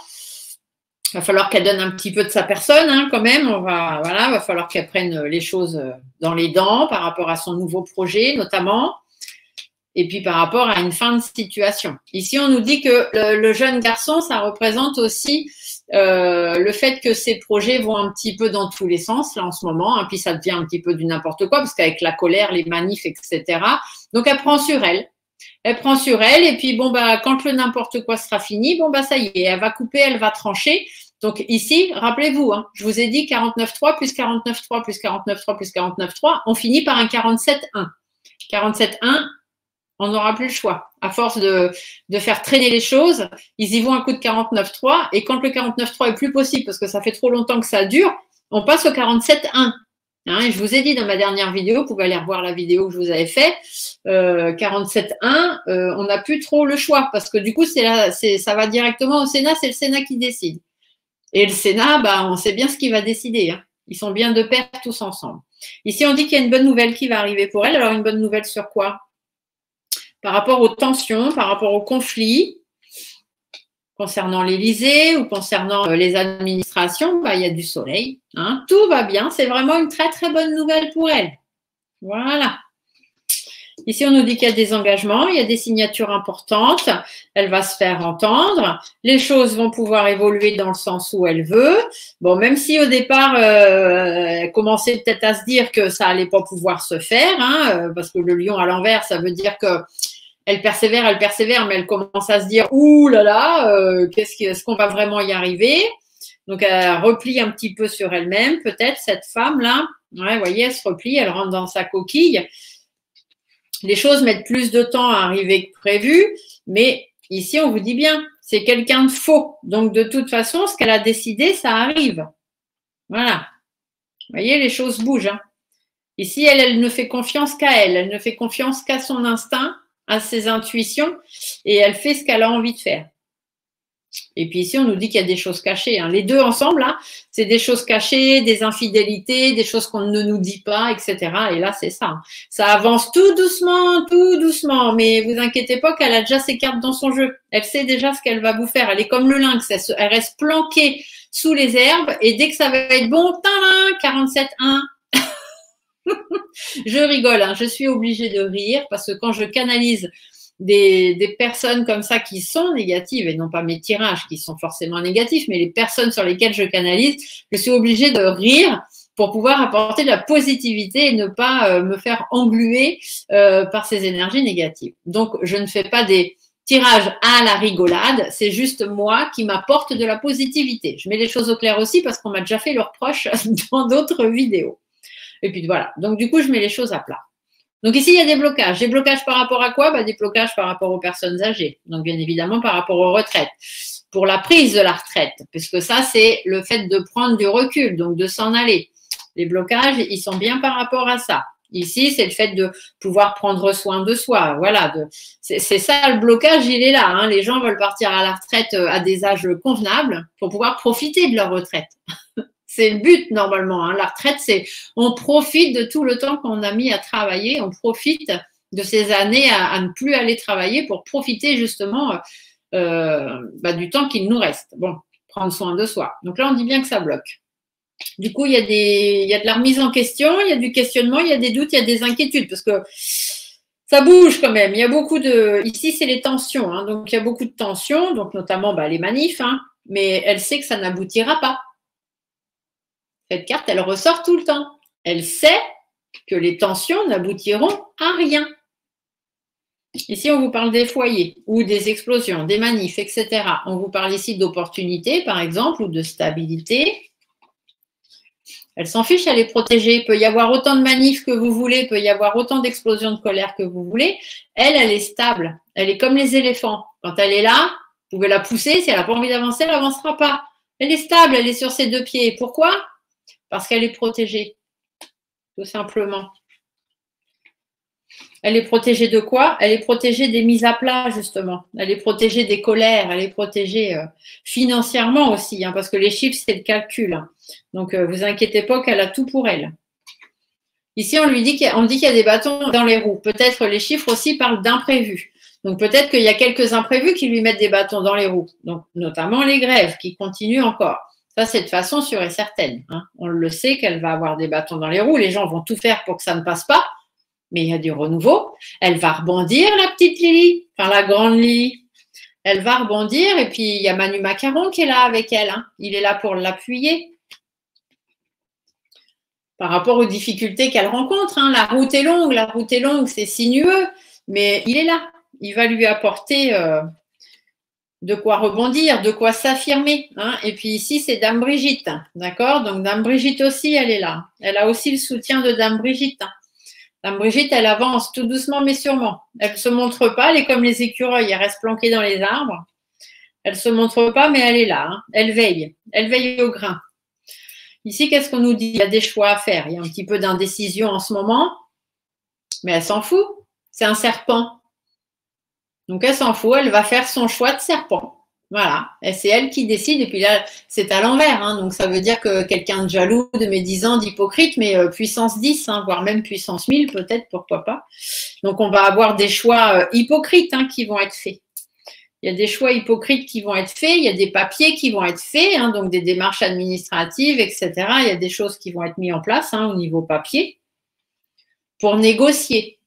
va falloir qu'elle donne un petit peu de sa personne, hein, quand même. Va falloir qu'elle prenne les choses dans les dents par rapport à son nouveau projet, notamment. Et puis par rapport à une fin de situation. Ici, on nous dit que le jeune garçon, ça représente aussi le fait que ses projets vont un petit peu dans tous les sens, là, en ce moment. Hein, puis ça devient un petit peu du n'importe quoi, parce qu'avec la colère, les manifs, etc. Donc, elle prend sur elle. Elle prend sur elle, et puis, bon, bah, quand le n'importe quoi sera fini, bon, bah, ça y est, elle va couper, elle va trancher. Donc, ici, rappelez-vous, hein, je vous ai dit 49.3 plus 49.3 plus 49.3 plus 49.3, on finit par un 47.1. 47.1, on n'aura plus le choix. À force de faire traîner les choses, ils y vont un coup de 49.3 et quand le 49.3 est plus possible parce que ça fait trop longtemps que ça dure, on passe au 47.1. Hein, et je vous ai dit dans ma dernière vidéo, vous pouvez aller revoir la vidéo que je vous avais fait, 47.1, on n'a plus trop le choix parce que du coup, ça va directement au Sénat, c'est le Sénat qui décide. Et le Sénat, bah, on sait bien ce qu'il va décider. Hein. Ils sont bien de pair tous ensemble. Ici, on dit qu'il y a une bonne nouvelle qui va arriver pour elle. Alors, une bonne nouvelle sur quoi? Par rapport aux tensions, par rapport aux conflits, concernant l'Élysée ou concernant les administrations, bah, il y a du soleil. Hein, tout va bien. C'est vraiment une très, très bonne nouvelle pour elle. Voilà. Ici, on nous dit qu'il y a des engagements, il y a des signatures importantes. Elle va se faire entendre. Les choses vont pouvoir évoluer dans le sens où elle veut. Bon, même si au départ, elle commençait peut-être à se dire que ça allait pas pouvoir se faire, hein, parce que le lion à l'envers, ça veut dire que elle persévère, mais elle commence à se dire ouh là là, est-ce qu'on va vraiment y arriver? Donc elle replie un petit peu sur elle-même, peut-être cette femme-là. Ouais, vous voyez, elle se replie, elle rentre dans sa coquille. Les choses mettent plus de temps à arriver que prévu, mais ici on vous dit bien, c'est quelqu'un de faux. Donc de toute façon, ce qu'elle a décidé, ça arrive. Voilà. Vous voyez, les choses bougent. Hein. Ici, elle ne fait confiance qu'à elle. Elle ne fait confiance qu'à son instinct, à ses intuitions, et elle fait ce qu'elle a envie de faire. Et puis ici, on nous dit qu'il y a des choses cachées. Hein. Les deux ensemble, là, c'est des choses cachées, des infidélités, des choses qu'on ne nous dit pas, etc. Et là, c'est ça. Ça avance tout doucement. Mais vous inquiétez pas qu'elle a déjà ses cartes dans son jeu. Elle sait déjà ce qu'elle va vous faire. Elle est comme le lynx. Elle reste planquée sous les herbes. Et dès que ça va être bon, 47.1. Je rigole, hein, je suis obligée de rire parce que quand je canalise des personnes comme ça qui sont négatives, et non pas mes tirages qui sont forcément négatifs, mais les personnes sur lesquelles je canalise, je suis obligée de rire pour pouvoir apporter de la positivité et ne pas me faire engluer par ces énergies négatives. Donc, je ne fais pas des tirages à la rigolade, c'est juste moi qui m'apporte de la positivité. Je mets les choses au clair aussi parce qu'on m'a déjà fait le reproche dans d'autres vidéos. Et puis voilà. Donc, du coup, je mets les choses à plat. Donc, ici, il y a des blocages. Des blocages par rapport à quoi? Des blocages par rapport aux personnes âgées. Donc, bien évidemment, par rapport aux retraites. Pour la prise de la retraite, puisque ça, c'est le fait de prendre du recul, donc de s'en aller. Les blocages, ils sont bien par rapport à ça. Ici, c'est le fait de pouvoir prendre soin de soi. Voilà. C'est ça, le blocage, il est là. Hein. Les gens veulent partir à la retraite à des âges convenables pour pouvoir profiter de leur retraite. C'est le but normalement. Hein. La retraite, c'est on profite de tout le temps qu'on a mis à travailler, on profite de ces années à ne plus aller travailler pour profiter justement du temps qu'il nous reste. Bon, prendre soin de soi. Donc là, on dit bien que ça bloque. Du coup, il y a de la remise en question, il y a du questionnement, il y a des doutes, il y a des inquiétudes parce que ça bouge quand même. Il y a beaucoup de. Ici, c'est les tensions. Hein. Donc, il y a beaucoup de tensions, donc notamment les manifs, hein, mais elle sait que ça n'aboutira pas. Cette carte, elle ressort tout le temps. Elle sait que les tensions n'aboutiront à rien. Ici, on vous parle des foyers ou des explosions, des manifs, etc. On vous parle ici d'opportunités, par exemple, ou de stabilité. Elle s'en fiche, elle est protégée. Il peut y avoir autant de manifs que vous voulez, il peut y avoir autant d'explosions de colère que vous voulez. Elle est stable. Elle est comme les éléphants. Quand elle est là, vous pouvez la pousser. Si elle n'a pas envie d'avancer, elle n'avancera pas. Elle est stable, elle est sur ses deux pieds. Pourquoi ? Parce qu'elle est protégée, tout simplement. Elle est protégée de quoi? Elle est protégée des mises à plat, justement. Elle est protégée des colères. Elle est protégée financièrement aussi, hein, parce que les chiffres, c'est le calcul. Hein. Donc, vous inquiétez pas qu'elle a tout pour elle. Ici, on dit qu'il y a des bâtons dans les roues. Peut-être les chiffres aussi parlent d'imprévus. Donc peut-être qu'il y a quelques imprévus qui lui mettent des bâtons dans les roues, donc notamment les grèves qui continuent encore. Ça, c'est de façon sûre et certaine. Hein. On le sait qu'elle va avoir des bâtons dans les roues. Les gens vont tout faire pour que ça ne passe pas, mais il y a du renouveau. Elle va rebondir, la petite Lily, enfin la grande Lily. Elle va rebondir et puis il y a Manu Macaron qui est là avec elle. Hein. Il est là pour l'appuyer par rapport aux difficultés qu'elle rencontre. Hein. La route est longue, c'est sinueux, mais il est là. Il va lui apporter de quoi rebondir, de quoi s'affirmer. Hein. Et puis ici, c'est Dame Brigitte, d'accord? Donc Dame Brigitte aussi, elle est là. Elle a aussi le soutien de Dame Brigitte. Dame Brigitte, elle avance tout doucement mais sûrement. Elle ne se montre pas, elle est comme les écureuils, elle reste planquée dans les arbres. Elle ne se montre pas, mais elle est là. Hein. Elle veille au grain. Ici, qu'est-ce qu'on nous dit? Il y a des choix à faire. Il y a un petit peu d'indécision en ce moment, mais elle s'en fout. C'est un serpent. Donc, elle s'en fout. Elle va faire son choix de serpent. Voilà. Et c'est elle qui décide. Et puis là, c'est à l'envers. Hein. Donc, ça veut dire que quelqu'un de jaloux, de médisant, d'hypocrite, mais puissance 10, hein, voire même puissance 1000, peut-être, pourquoi pas. Donc, on va avoir des choix hypocrites hein, qui vont être faits. Il y a des choix hypocrites qui vont être faits, il y a des papiers qui vont être faits, hein, donc des démarches administratives, etc. Il y a des choses qui vont être mises en place hein, au niveau papier pour négocier.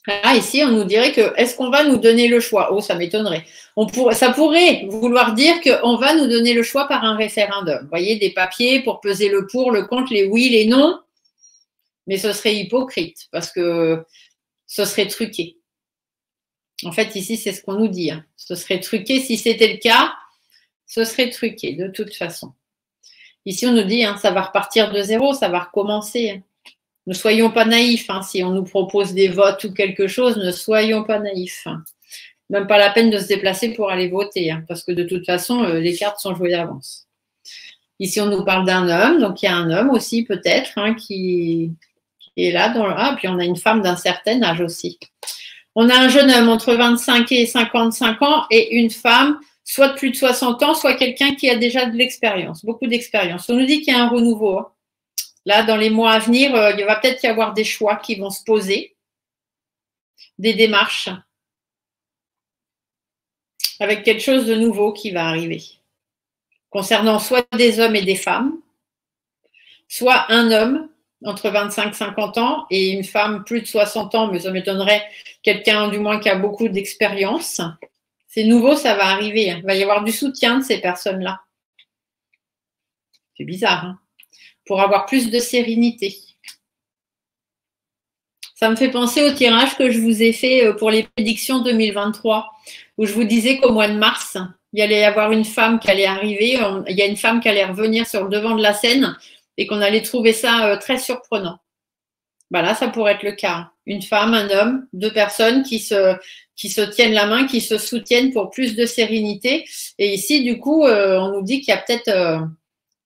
Là, ici, on nous dirait que est-ce qu'on va nous donner le choix? Oh, ça m'étonnerait. Ça pourrait vouloir dire qu'on va nous donner le choix par un référendum. Vous voyez, des papiers pour peser le pour, le contre, les oui, les non. Mais ce serait hypocrite parce que ce serait truqué. En fait, ici, c'est ce qu'on nous dit. Hein. Ce serait truqué. Si c'était le cas, ce serait truqué de toute façon. Ici, on nous dit, hein, ça va repartir de zéro, ça va recommencer. Hein. Ne soyons pas naïfs. Hein. Si on nous propose des votes ou quelque chose, ne soyons pas naïfs. Hein. Même pas la peine de se déplacer pour aller voter, hein, parce que de toute façon, les cartes sont jouées d'avance. Ici, on nous parle d'un homme. Donc, il y a un homme aussi, peut-être, hein, qui est là. Puis on a une femme d'un certain âge aussi. On a un jeune homme entre 25 et 55 ans et une femme, soit de plus de 60 ans, soit quelqu'un qui a déjà de l'expérience, beaucoup d'expérience. On nous dit qu'il y a un renouveau. Hein. Là, dans les mois à venir, il va peut-être y avoir des choix qui vont se poser, des démarches, avec quelque chose de nouveau qui va arriver, concernant soit des hommes et des femmes, soit un homme entre 25 et 50 ans et une femme plus de 60 ans, mais ça m'étonnerait quelqu'un du moins qui a beaucoup d'expérience. C'est nouveau, ça va arriver. Il va y avoir du soutien de ces personnes-là. C'est bizarre, hein, pour avoir plus de sérénité. Ça me fait penser au tirage que je vous ai fait pour les prédictions 2023, où je vous disais qu'au mois de mars, il y allait y avoir une femme qui allait arriver, il y a une femme qui allait revenir sur le devant de la scène et qu'on allait trouver ça très surprenant. Ben là, ça pourrait être le cas. Une femme, un homme, deux personnes qui se tiennent la main, qui se soutiennent pour plus de sérénité. Et ici, du coup, on nous dit qu'il y a peut-être,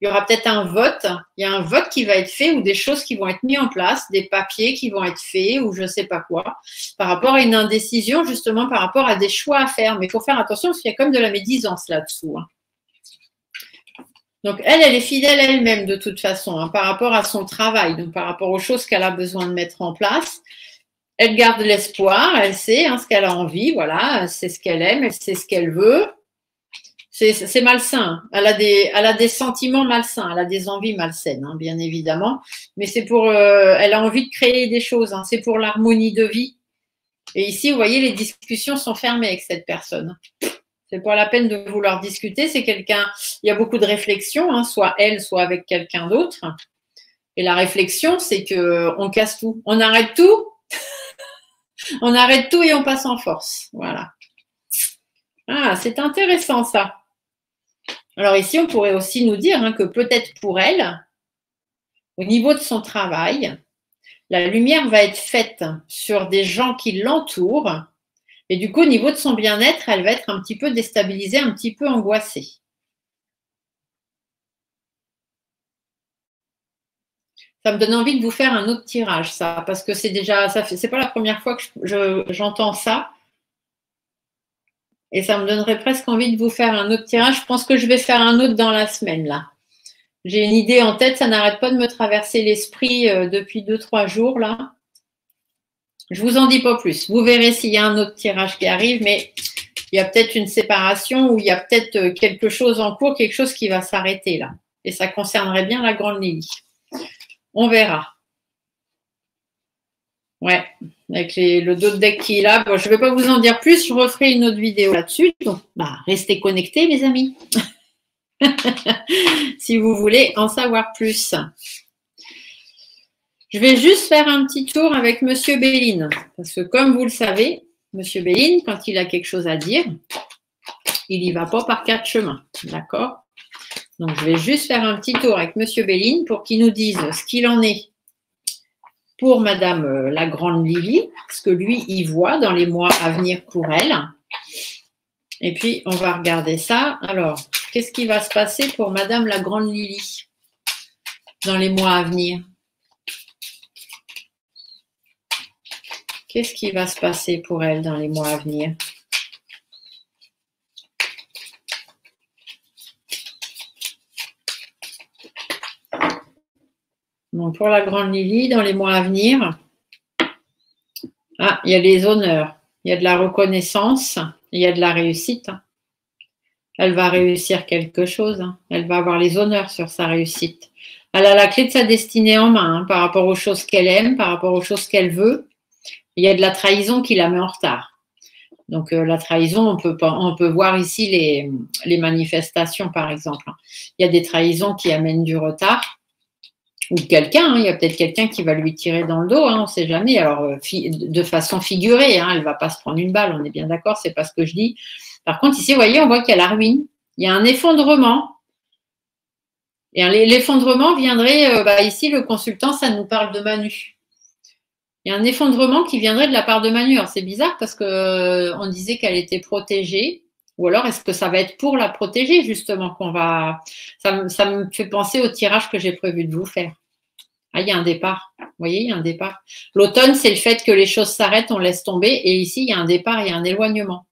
il y aura peut-être un vote. Il y a un vote qui va être fait ou des choses qui vont être mises en place, des papiers qui vont être faits ou je ne sais pas quoi, par rapport à une indécision, justement par rapport à des choix à faire. Mais il faut faire attention parce qu'il y a comme de la médisance là-dessous. Hein. Donc, elle est fidèle à elle-même de toute façon, hein, par rapport à son travail, donc par rapport aux choses qu'elle a besoin de mettre en place. Elle garde l'espoir, elle sait hein, ce qu'elle a envie, voilà, c'est ce qu'elle aime, elle sait ce qu'elle veut. C'est malsain, elle a des sentiments malsains, elle a des envies malsaines, hein, bien évidemment, mais c'est pour, elle a envie de créer des choses, hein, c'est pour l'harmonie de vie. Et ici, vous voyez, les discussions sont fermées avec cette personne. C'est pas la peine de vouloir discuter. C'est quelqu'un, il y a beaucoup de réflexion, hein, soit elle, soit avec quelqu'un d'autre. Et la réflexion, c'est qu'on casse tout. On arrête tout. On arrête tout et on passe en force. Voilà. Ah, c'est intéressant ça. Alors ici, on pourrait aussi nous dire hein, que peut-être pour elle, au niveau de son travail, la lumière va être faite sur des gens qui l'entourent. Et du coup, au niveau de son bien-être, elle va être un petit peu déstabilisée, un petit peu angoissée. Ça me donne envie de vous faire un autre tirage, ça, parce que c'est déjà, c'est pas la première fois que j'entends ça. Et ça me donnerait presque envie de vous faire un autre tirage. Je pense que je vais faire un autre dans la semaine, là. J'ai une idée en tête, ça n'arrête pas de me traverser l'esprit depuis 2-3 jours, là. Je vous en dis pas plus. Vous verrez s'il y a un autre tirage qui arrive, mais il y a peut-être une séparation ou il y a peut-être quelque chose en cours, quelque chose qui va s'arrêter là. Et ça concernerait bien la grande Lily. On verra. Ouais, avec le dos de deck qui est là. Bon, je ne vais pas vous en dire plus, je referai une autre vidéo là-dessus. Donc, restez connectés, mes amis. Si vous voulez en savoir plus. Je vais juste faire un petit tour avec Monsieur Béline. Parce que comme vous le savez, Monsieur Béline, quand il a quelque chose à dire, il n'y va pas par quatre chemins. D'accord? Donc, je vais juste faire un petit tour avec Monsieur Béline pour qu'il nous dise ce qu'il en est pour Madame la Grande Lily, ce que lui, il voit dans les mois à venir pour elle. Et puis, on va regarder ça. Alors, qu'est-ce qui va se passer pour Madame la Grande Lily dans les mois à venir? Qu'est-ce qui va se passer pour elle dans les mois à venir? Donc, pour la Grande Lily, dans les mois à venir, il y a les honneurs, il y a de la reconnaissance, il y a de la réussite. Elle va réussir quelque chose. Elle va avoir les honneurs sur sa réussite. Elle a la clé de sa destinée en main par rapport aux choses qu'elle aime, par rapport aux choses qu'elle veut. Il y a de la trahison qui la met en retard. Donc, la trahison, on peut voir ici les manifestations, par exemple. Il y a des trahisons qui amènent du retard. Ou quelqu'un, il y a peut-être quelqu'un qui va lui tirer dans le dos, on ne sait jamais. Alors, de façon figurée, elle ne va pas se prendre une balle, on est bien d'accord, c'est pas ce que je dis. Par contre, ici, vous voyez, on voit qu'il y a la ruine. Il y a un effondrement. Et l'effondrement viendrait, ici, le consultant, ça nous parle de Manu. Il y a un effondrement qui viendrait de la part de Manu. Alors, c'est bizarre parce qu'on disait qu'elle était protégée. Ou alors, est-ce que ça va être pour la protéger, justement, qu'on va… Ça me fait penser au tirage que j'ai prévu de vous faire. Il y a un départ. Vous voyez, il y a un départ. L'automne, c'est le fait que les choses s'arrêtent, on laisse tomber. Et ici, il y a un départ, il y a un éloignement.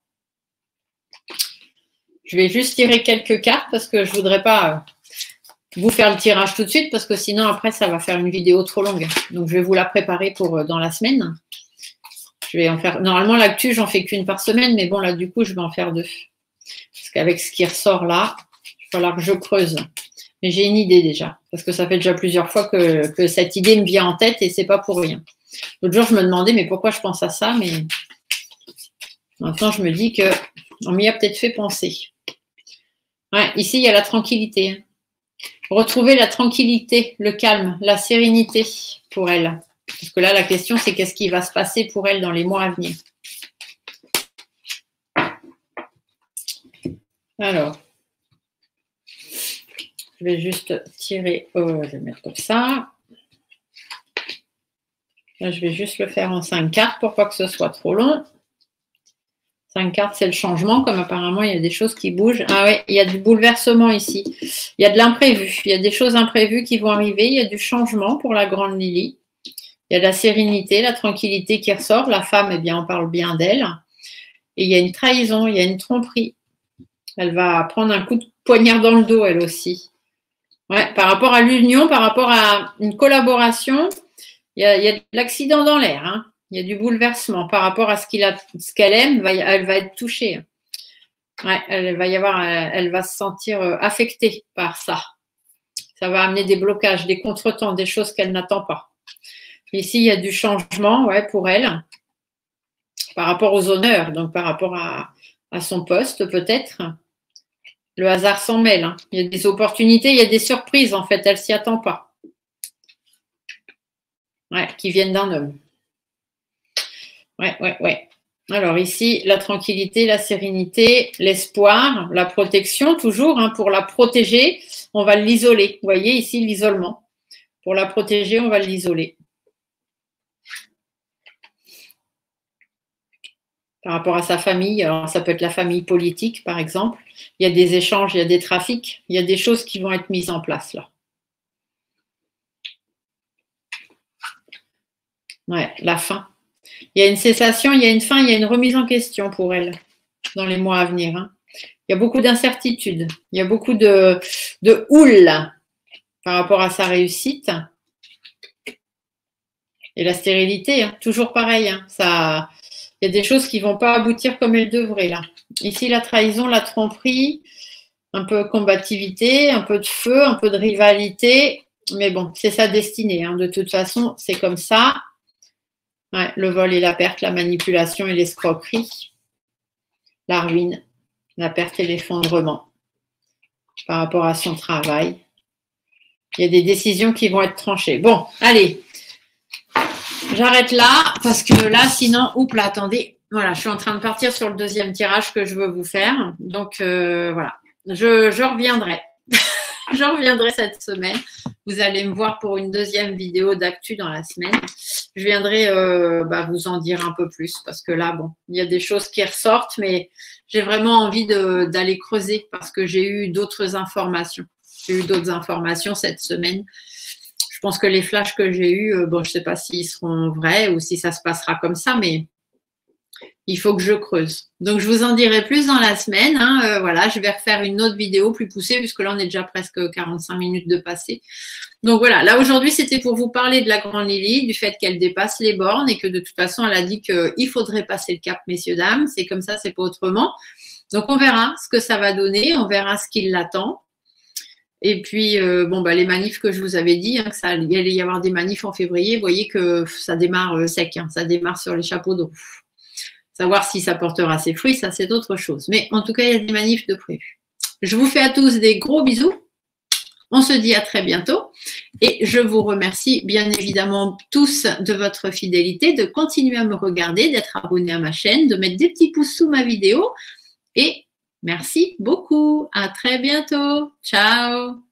Je vais juste tirer quelques cartes parce que je ne voudrais pas vous faire le tirage tout de suite parce que sinon, après, ça va faire une vidéo trop longue. Donc, je vais vous la préparer pour dans la semaine. Je vais en faire… Normalement, l'actu, j'en fais qu'une par semaine. Mais bon, là, du coup, je vais en faire deux. Parce qu'avec ce qui ressort là, il va falloir que je creuse. Mais j'ai une idée déjà, parce que ça fait déjà plusieurs fois que cette idée me vient en tête et c'est pas pour rien. L'autre jour, je me demandais, mais pourquoi je pense à ça, mais maintenant, je me dis qu'on m'y a peut-être fait penser. Ouais, ici, il y a la tranquillité. Retrouver la tranquillité, le calme, la sérénité pour elle. Parce que là, la question, c'est qu'est-ce qui va se passer pour elle dans les mois à venir. Alors, je vais juste tirer, je vais le mettre comme ça. Là, je vais juste le faire en 5 cartes pour pas que ce soit trop long. 5 cartes, c'est le changement, comme apparemment, il y a des choses qui bougent. Ah oui, il y a du bouleversement ici. Il y a de l'imprévu. Il y a des choses imprévues qui vont arriver. Il y a du changement pour la grande Lily. Il y a de la sérénité, la tranquillité qui ressort. La femme, eh bien, on parle bien d'elle. Et il y a une trahison, il y a une tromperie. Elle va prendre un coup de poignard dans le dos, elle aussi. Ouais, par rapport à l'union, par rapport à une collaboration, il y a de l'accident dans l'air. Il y a du bouleversement par rapport à ce qu'elle aime, elle va être touchée. Ouais, elle va se sentir affectée par ça. Ça va amener des blocages, des contretemps, des choses qu'elle n'attend pas. Ici, il y a du changement, ouais, pour elle, par rapport aux honneurs, donc par rapport à son poste peut-être. Le hasard s'en mêle. Il y a des opportunités, il y a des surprises en fait, elle s'y attend pas. Ouais, qui viennent d'un homme. Ouais. Alors ici, la tranquillité, la sérénité, l'espoir, la protection, toujours, pour la protéger, on va l'isoler. Vous voyez ici l'isolement. Pour la protéger, on va l'isoler. Par rapport à sa famille, alors ça peut être la famille politique, par exemple. Il y a des échanges, il y a des trafics, il y a des choses qui vont être mises en place là. Ouais, la fin. Il y a une cessation, il y a une fin, il y a une remise en question pour elle dans les mois à venir. Il y a beaucoup d'incertitudes, il y a beaucoup de houle par rapport à sa réussite. Et la stérilité, hein, toujours pareil. Hein, ça, il y a des choses qui ne vont pas aboutir comme elles devraient là. Ici, la trahison, la tromperie, un peu de combativité, un peu de feu, un peu de rivalité. Mais bon, c'est sa destinée. Hein. De toute façon, c'est comme ça. Ouais, le vol et la perte, la manipulation et l'escroquerie, la ruine, la perte et l'effondrement par rapport à son travail. Il y a des décisions qui vont être tranchées. Bon, allez, j'arrête là parce que là, sinon, oups là, attendez. Voilà, je suis en train de partir sur le deuxième tirage que je veux vous faire. Donc, voilà, je reviendrai. Je reviendrai cette semaine. Vous allez me voir pour une deuxième vidéo d'actu dans la semaine. Je viendrai vous en dire un peu plus parce que là, bon, il y a des choses qui ressortent, mais j'ai vraiment envie d'aller creuser parce que j'ai eu d'autres informations. J'ai eu d'autres informations cette semaine. Je pense que les flashs que j'ai eus, bon, je ne sais pas s'ils seront vrais ou si ça se passera comme ça, mais il faut que je creuse. Donc, je vous en dirai plus dans la semaine. Hein. Voilà, je vais refaire une autre vidéo plus poussée puisque là, on est déjà presque 45 minutes de passé. Donc, voilà, là, aujourd'hui, c'était pour vous parler de la grande Lily, du fait qu'elle dépasse les bornes et que de toute façon, elle a dit qu'il faudrait passer le cap, messieurs, dames. C'est comme ça, c'est pas autrement. Donc, on verra ce que ça va donner. On verra ce qui l'attend. Et puis, les manifs que je vous avais dit, hein, qu'il allait y avoir des manifs en février, vous voyez que ça démarre sec, hein, ça démarre sur les chapeaux d'eau. Savoir si ça portera ses fruits, ça c'est autre chose. Mais en tout cas, il y a des manifs de prévus. Je vous fais à tous des gros bisous. On se dit à très bientôt. Et je vous remercie bien évidemment tous de votre fidélité, de continuer à me regarder, d'être abonné à ma chaîne, de mettre des petits pouces sous ma vidéo. Et merci beaucoup. À très bientôt. Ciao.